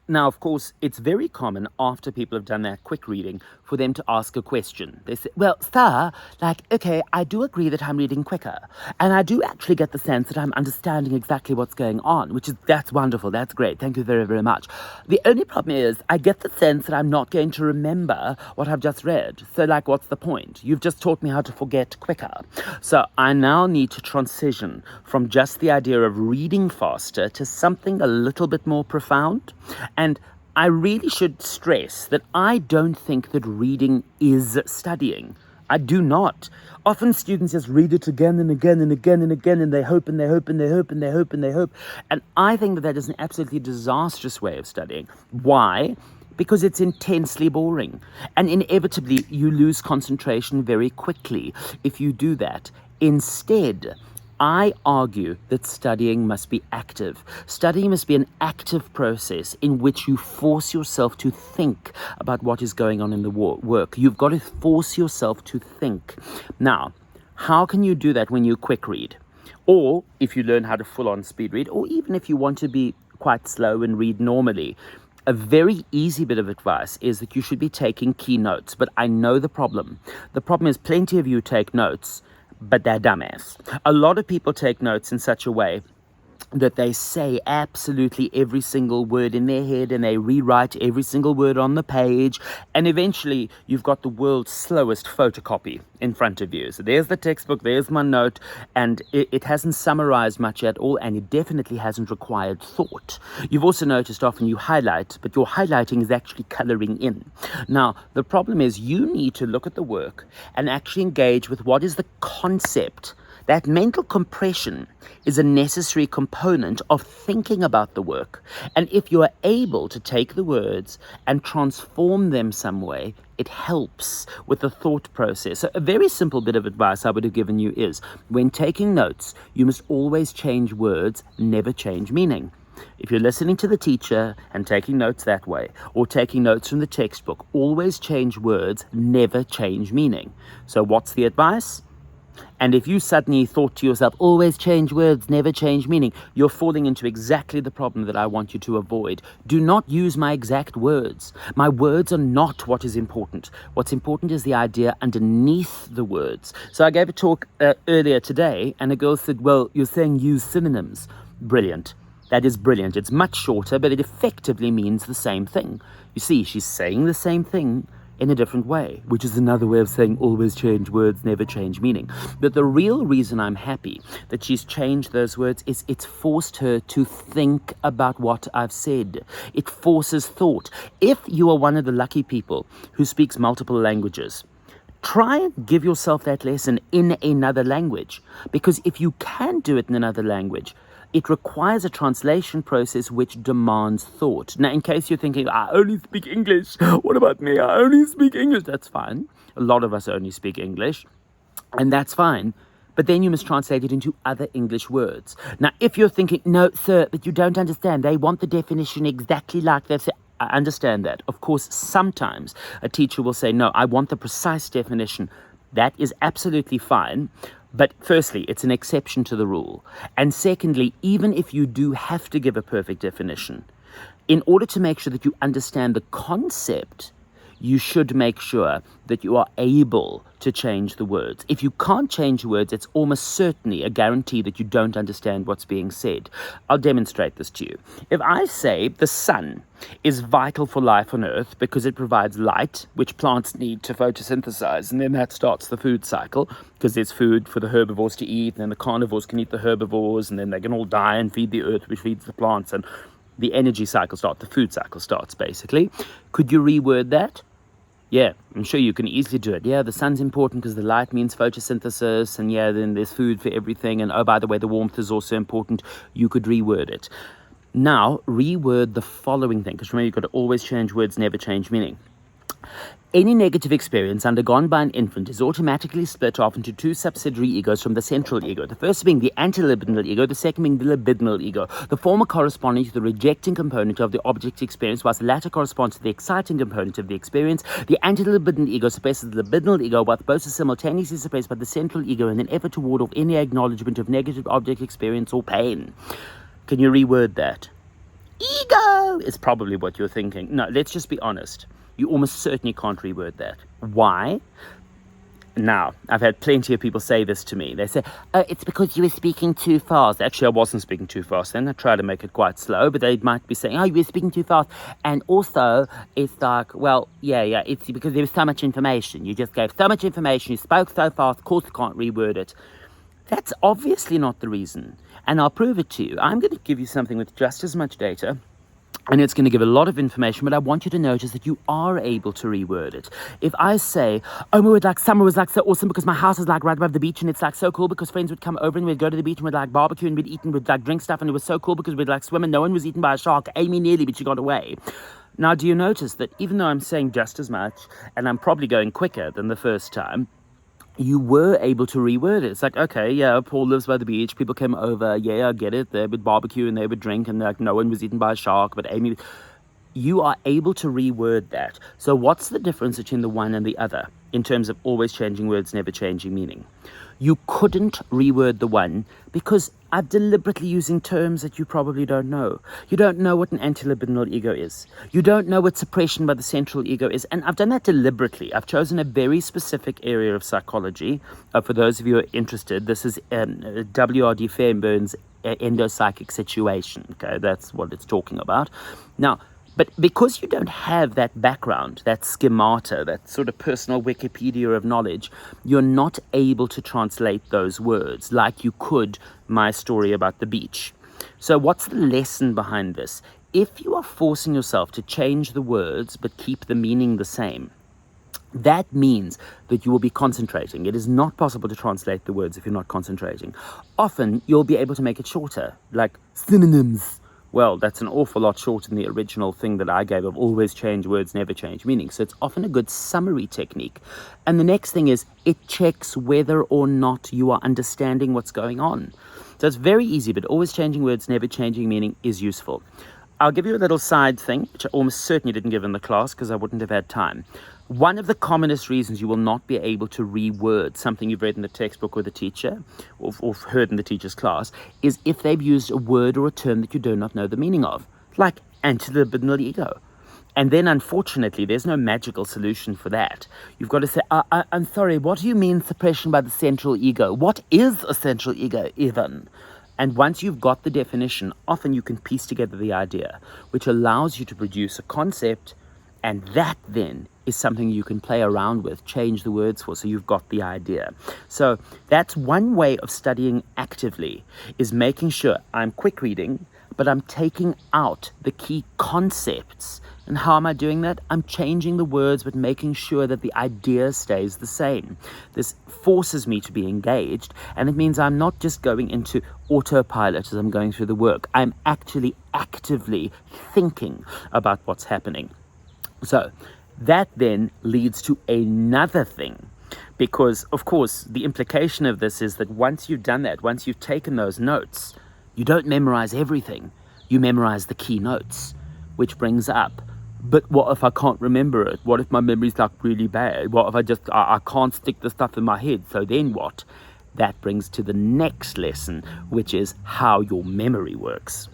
Now, of course, it's very common after people have done that quick reading for them to ask a question. They say, well, sir, okay, I do agree that I'm reading quicker. And I do actually get the sense that I'm understanding exactly what's going on, that's wonderful. That's great. Thank you very, very much. The only problem is I get the sense that I'm not going to remember what I've just read. So, what's the point? You've just taught me how to forget quicker. So I now need to transition from just the idea of reading faster to something a little bit more profound. And I really should stress that I don't think that reading is studying. I do not. Often students just read it again and again and again and again, and they hope and they hope and they hope and they hope and they hope. And I think that is an absolutely disastrous way of studying. Why? Because it's intensely boring. And inevitably, you lose concentration very quickly if you do that. Instead, I argue that studying must be active. Studying must be an active process in which you force yourself to think about what is going on in the work. You've got to force yourself to think. Now, how can you do that when you quick read? Or if you learn how to full-on speed read, or even if you want to be quite slow and read normally? A very easy bit of advice is that you should be taking key notes. But I know the problem. The problem is plenty of you take notes, but they're dumbass. A lot of people take notes in such a way that they say absolutely every single word in their head and they rewrite every single word on the page, and eventually you've got the world's slowest photocopy in front of you. So there's the textbook, there's my note, and it hasn't summarized much at all, and it definitely hasn't required thought. You've also noticed often you highlight, but your highlighting is actually coloring in. Now, the problem is you need to look at the work and actually engage with what is the concept. That mental compression is a necessary component of thinking about the work. And if you are able to take the words and transform them some way, it helps with the thought process. So a very simple bit of advice I would have given you is, when taking notes, you must always change words, never change meaning. If you're listening to the teacher and taking notes that way, or taking notes from the textbook, always change words, never change meaning. So what's the advice? And if you suddenly thought to yourself, always change words, never change meaning, you're falling into exactly the problem that I want you to avoid. Do not use my exact words. My words are not what is important. What's important is the idea underneath the words. So I gave a talk earlier today, and a girl said, well, you're saying use synonyms. Brilliant. That is brilliant. It's much shorter, but it effectively means the same thing. You see, she's saying the same thing in a different way, which is another way of saying always change words, never change meaning. But the real reason I'm happy that she's changed those words is it's forced her to think about what I've said. It forces thought. If you are one of the lucky people who speaks multiple languages, try and give yourself that lesson in another language, because if you can do it in another language, it requires a translation process which demands thought. Now, in case you're thinking, I only speak English, what about me? I only speak English. That's fine. A lot of us only speak English, and that's fine. But then you must translate it into other English words. Now, if you're thinking, no, sir, but you don't understand. They want the definition exactly like that. I understand that. Of course, sometimes a teacher will say, no, I want the precise definition. That is absolutely fine. But firstly, it's an exception to the rule. And secondly, even if you do have to give a perfect definition, in order to make sure that you understand the concept, you should make sure that you are able to change the words. If you can't change the words, it's almost certainly a guarantee that you don't understand what's being said. I'll demonstrate this to you. If I say the sun is vital for life on Earth because it provides light, which plants need to photosynthesize, and then that starts the food cycle, because there's food for the herbivores to eat, and then the carnivores can eat the herbivores, and then they can all die and feed the earth, which feeds the plants, and the energy cycle starts, the food cycle starts, basically. Could you reword that? Yeah, I'm sure you can easily do it. Yeah, the sun's important because the light means photosynthesis, and yeah, then there's food for everything, and oh, by the way, the warmth is also important. You could reword it. Now, reword the following thing, because remember, you've got to always change words, never change meaning. Any negative experience undergone by an infant is automatically split off into two subsidiary egos from the central ego. The first being the antilibidinal ego, the second being the libidinal ego. The former corresponding to the rejecting component of the object experience, whilst the latter corresponds to the exciting component of the experience. The antilibidinal ego suppresses the libidinal ego, while both are simultaneously suppressed by the central ego in an effort to ward off any acknowledgement of negative object experience or pain. Can you reword that? ego is probably what you're thinking. No, let's just be honest. You almost certainly can't reword that. Why? Now, I've had plenty of people say this to me. They say, oh, it's because you were speaking too fast. Actually, I wasn't speaking too fast then. I tried to make it quite slow, but they might be saying, oh, you were speaking too fast. And also, it's like, well, yeah, it's because there was so much information. You just gave so much information. You spoke so fast. Of course, you can't reword it. That's obviously not the reason. And I'll prove it to you. I'm going to give you something with just as much data, and it's going to give a lot of information, but I want you to notice that you are able to reword it. If I say, oh, summer was like so awesome because my house is like right above the beach, and it's like so cool because friends would come over and we'd go to the beach and we'd like barbecue and we'd eat and we'd like drink stuff, and it was so cool because we'd like swim and no one was eaten by a shark. Amy nearly, but she got away. Now, do you notice that even though I'm saying just as much and I'm probably going quicker than the first time, you were able to reword it? It's like, okay, yeah, Paul lives by the beach. People came over. Yeah, I get it. They would barbecue and they would drink, and like no one was eaten by a shark. But Amy, you are able to reword that. So what's the difference between the one and the other in terms of always changing words, never changing meaning? You couldn't reword the one because I'm deliberately using terms that you probably don't know. You don't know what an antilibidinal ego is. You don't know what suppression by the central ego is. And I've done that deliberately. I've chosen a very specific area of psychology. For those of you who are interested, this is W.R.D. Fairbairn's endopsychic situation. Okay, that's what it's talking about. Now, but because you don't have that background, that schemata, that sort of personal Wikipedia of knowledge, you're not able to translate those words like you could my story about the beach. So what's the lesson behind this? If you are forcing yourself to change the words but keep the meaning the same, that means that you will be concentrating. It is not possible to translate the words if you're not concentrating. Often you'll be able to make it shorter, like synonyms. Well, that's an awful lot shorter than the original thing that I gave of always change words, never change meaning. So it's often a good summary technique. And the next thing is it checks whether or not you are understanding what's going on. So it's very easy, but always changing words, never changing meaning is useful. I'll give you a little side thing, which I almost certainly didn't give in the class because I wouldn't have had time. One of the commonest reasons you will not be able to reword something you've read in the textbook with a teacher or heard in the teacher's class is if they've used a word or a term that you do not know the meaning of, like antilibidinal ego. And then, unfortunately, there's no magical solution for that. You've got to say, I'm sorry, what do you mean suppression by the central ego? What is a central ego even? And once you've got the definition, often you can piece together the idea, which allows you to produce a concept, and that then is something you can play around with, change the words for, so you've got the idea. So that's one way of studying actively, is making sure I'm quick reading, but I'm taking out the key concepts. And how am I doing that? I'm changing the words, but making sure that the idea stays the same. This forces me to be engaged, and it means I'm not just going into autopilot as I'm going through the work. I'm actually actively thinking about what's happening. So that then leads to another thing, because, of course, the implication of this is that once you've done that, once you've taken those notes, you don't memorize everything. You memorize the key notes, which brings up, but what if I can't remember it? What if my memory's like really bad? What if I can't stick the stuff in my head? So then what? That brings to the next lesson, which is how your memory works.